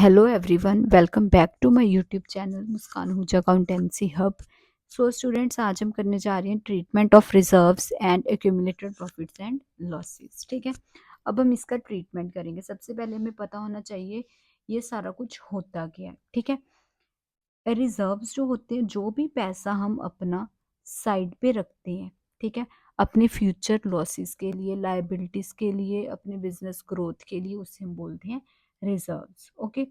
Hello everyone, welcome back to my YouTube channel Muskan हुजा accountancy hub. So students, आज हम करने जा रहे हैं treatment of reserves and accumulated profits and losses. ठीक है, अब हम इसका ट्रीटमेंट करेंगे। सबसे पहले हमें पता होना चाहिए ये सारा कुछ होता क्या है। ठीक है, रिजर्व्स जो होते हैं, जो भी पैसा हम अपना साइड पे रखते हैं, ठीक है, अपने फ्यूचर लॉसेस के लिए, लायबिलिटीज के लिए, अपने बिजनेस ग्रोथ के लिए, उसे हम बोलते हैं रिजर्व्स। ओके,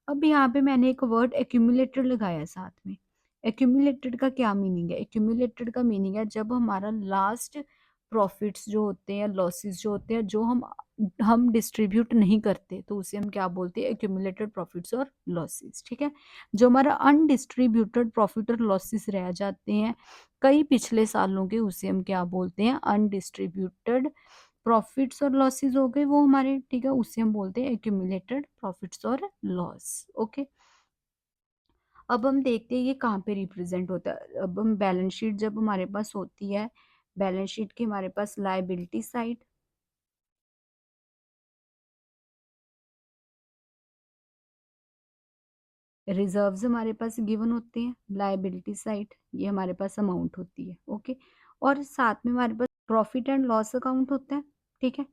अब यहाँ पे मैंने एक वर्ड एक्यूमुलेटेड लगाया साथ में। एक्यूमुलेटेड का क्या मीनिंग है? एक्यूमुलेटेड का मीनिंग है जब हमारा लास्ट प्रॉफिट्स जो होते हैं, लॉसेस जो होते हैं, जो हम डिस्ट्रीब्यूट नहीं करते, तो उसे हम क्या बोलते हैं? एक्यूमुलेटेड प्रॉफिट्स और लॉसेस। ठीक है, जो हमारा अनडिस्ट्रीब्यूटेड प्रॉफिट और लॉसेस रह जाते हैं कई पिछले सालों के, उसे हम क्या बोलते हैं? अनडिस्ट्रीब्यूटेड प्रॉफिट्स और लॉसेस हो गए वो हमारे। ठीक है, उसे हम बोलते हैं एक्यूमुलेटेड प्रॉफिट्स और लॉस। ओके, अब हम देखते हैं ये कहाँ पे रिप्रेजेंट होता है। अब हम बैलेंस शीट जब हमारे पास होती है, बैलेंस शीट की हमारे पास लायबिलिटी साइड, रिजर्व्स हमारे पास गिवन होते हैं, लायबिलिटी साइड ये हमारे पास अमाउंट होती है। ओके, और साथ में हमारे पास प्रॉफिट एंड लॉस अकाउंट होता है। ठीक है,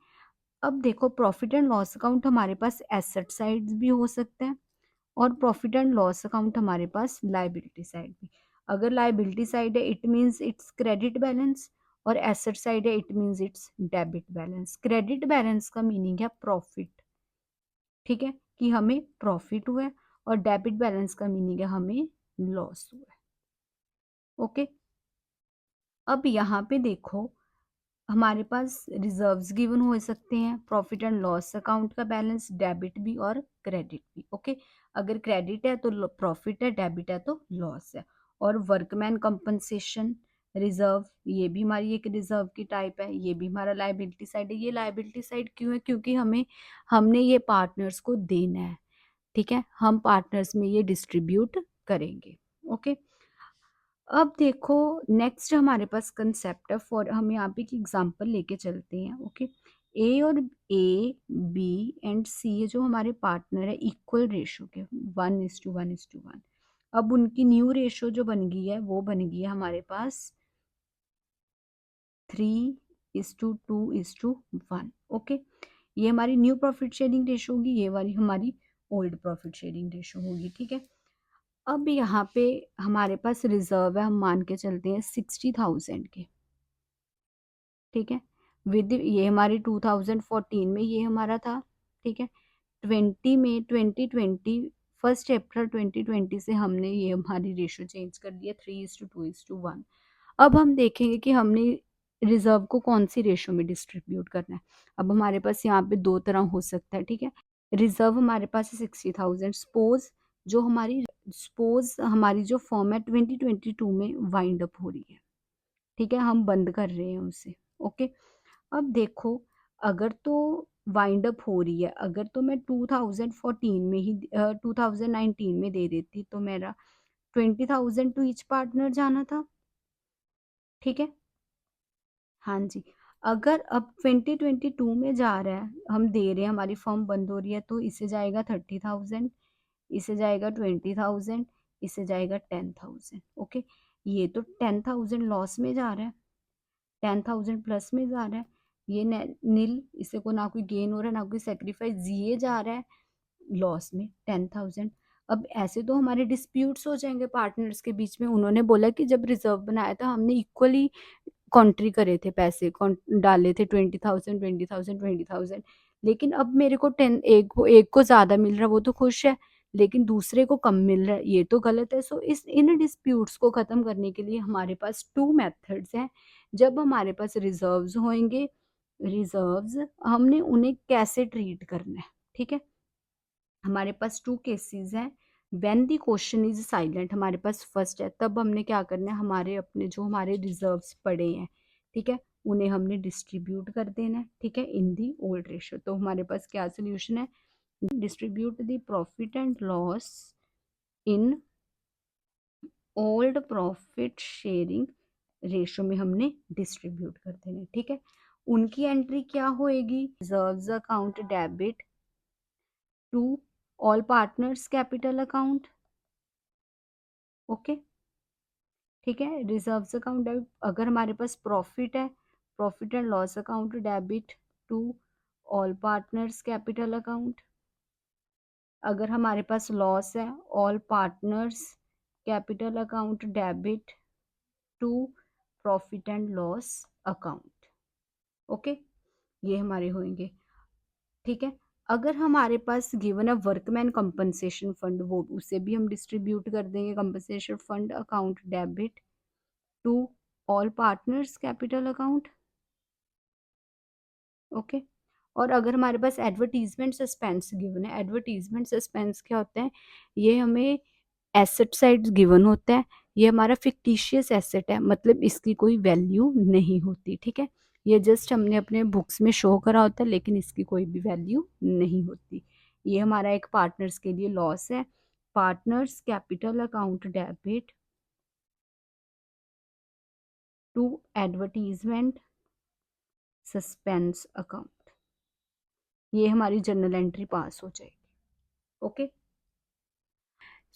अब देखो, प्रॉफिट एंड लॉस अकाउंट हमारे पास एसेट साइड भी हो सकता है, और प्रॉफिट एंड लॉस अकाउंट हमारे पास लायबिलिटी साइड भी। अगर लायबिलिटी साइड है it means it's credit balance, और एसेट साइड है it means it's debit balance. Credit balance का मीनिंग है प्रॉफिट, ठीक है, कि हमें प्रॉफिट हुआ है, और डेबिट बैलेंस का मीनिंग है हमें लॉस हुआ है। ओके, अब यहाँ पे देखो, हमारे पास रिजर्व्स गिवन हो सकते हैं, प्रॉफिट एंड लॉस अकाउंट का बैलेंस डेबिट भी और क्रेडिट भी। ओके, अगर क्रेडिट है तो प्रॉफिट है, डेबिट है तो लॉस है। और वर्कमैन कंपनसेशन रिजर्व, ये भी हमारी एक रिजर्व की टाइप है, ये भी हमारा लायबिलिटी साइड है। ये लायबिलिटी साइड क्यों है? क्योंकि हमने ये पार्टनर्स को देना है। ठीक है, हम पार्टनर्स में ये डिस्ट्रीब्यूट करेंगे। ओके, अब देखो, नेक्स्ट हमारे पास कंसेप्ट है। फॉर हम यहाँ पे एक एग्जांपल लेके चलते हैं। ओके, ए और ए, बी एंड सी, ये जो हमारे पार्टनर है, इक्वल रेशो के, 1:1:1। अब उनकी न्यू रेशो जो बन गई है वो बन गई है हमारे पास 3:2:1। ओके, ये हमारी न्यू प्रॉफिट शेयरिंग रेशो होगी, ये वाली हमारी ओल्ड प्रॉफिट शेयरिंग रेशो होगी। ठीक है, अब यहाँ पे हमारे पास रिजर्व है, हम मान के चलते हैं 60,000 के। ठीक है, विद ये हमारी 2014 में ये हमारा था। ठीक है, 1 अप्रैल 2020 से हमने ये हमारी रेशो चेंज कर दिया 3:2:1। अब हम देखेंगे कि हमने रिजर्व को कौन सी रेशो में डिस्ट्रीब्यूट करना है। अब हमारे पास यहाँ पे दो तरह हो सकता है। ठीक है, रिजर्व हमारे पास है 60,000। सपोज हमारी जो फॉर्म है 2022 में वाइंड अप हो रही है। ठीक है, हम बंद कर रहे हैं उसे। ओके, अब देखो, अगर तो वाइंड अप हो रही है, अगर तो मैं 2014 में ही 2019 में दे देती तो मेरा 20,000 टू ईच पार्टनर जाना था। ठीक है, हाँ जी, अगर अब 2022 में जा रहा है, हम दे रहे हैं, हमारी फर्म बंद हो रही है, तो इसे जाएगा 30,000, इसे जाएगा 20,000, इसे जाएगा 10,000। ओके, ये तो 10,000 लॉस में जा रहा है, 10,000 प्लस में जा रहा है। ये नील, इसे को ना कोई गेन हो रहा है ना कोई सेक्रीफाइस, ये जा रहा है लॉस में 10,000। अब ऐसे तो हमारे डिस्प्यूट्स हो जाएंगे पार्टनर्स के बीच में। उन्होंने बोला कि जब रिजर्व बनाया था हमने इक्वली कॉन्ट्री करे थे, पैसे डाले थे 20,000 20,000 20,000, लेकिन अब मेरे को 10, एक को ज्यादा मिल रहा है वो तो खुश है, लेकिन दूसरे को कम मिल रहा है, ये तो गलत है। सो इस इन डिस्प्यूट्स को खत्म करने के लिए हमारे पास टू मेथड्स हैं। जब हमारे पास रिजर्व्स होंगे, रिजर्व्स हमने उन्हें कैसे ट्रीट करना है। ठीक है, हमारे पास टू केसेस हैं। When the question is silent, हमारे पास फर्स्ट है, तब हमने क्या करना है, हमारे अपने जो हमारे रिजर्व्स पड़े हैं, ठीक है, उन्हें हमने डिस्ट्रीब्यूट कर देना है। ठीक है, इन दी ओल्ड रेशो। तो हमारे पास क्या सोल्यूशन है? Distribute the profit and loss in old profit sharing ratio में हमने डिस्ट्रीब्यूट कर देना है। ठीक है, उनकी एंट्री क्या होएगी? Reserves account debit to all partners capital account, okay, ठीक है। रिजर्व्स अकाउंट डेबिट, अगर हमारे पास प्रॉफिट है, profit and loss account debit to all partners capital account. अगर हमारे पास लॉस है, all partners capital account debit to profit and loss account, okay, ये हमारे होंगे, ठीक है। अगर हमारे पास गिवन है वर्कमैन कंपनसेशन फंड, वो उसे भी हम डिस्ट्रीब्यूट कर देंगे, compensation fund account debit to all partners capital account, okay. और अगर हमारे पास एडवर्टीजमेंट सस्पेंस गिवन है, एडवर्टीजमेंट सस्पेंस क्या होता है, ये हमें एसेट साइड गिवन होता है, ये हमारा फिक्टिशियस एसेट है, मतलब इसकी कोई वैल्यू नहीं होती, ठीक है। ये जस्ट हमने अपने बुक्स में शो करा होता है, लेकिन इसकी कोई भी वैल्यू नहीं होती। ये हमारा एक पार्टनर्स के लिए लॉस है, partners capital account debit to advertisement suspense account, ये हमारी जर्नल एंट्री पास हो जाएगी, ओके।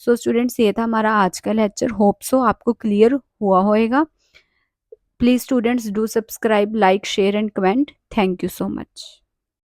सो स्टूडेंट्स, ये था हमारा आज का लेक्चर, होप सो आपको क्लियर हुआ होएगा। Please students do subscribe, like, share and comment. Thank you so much.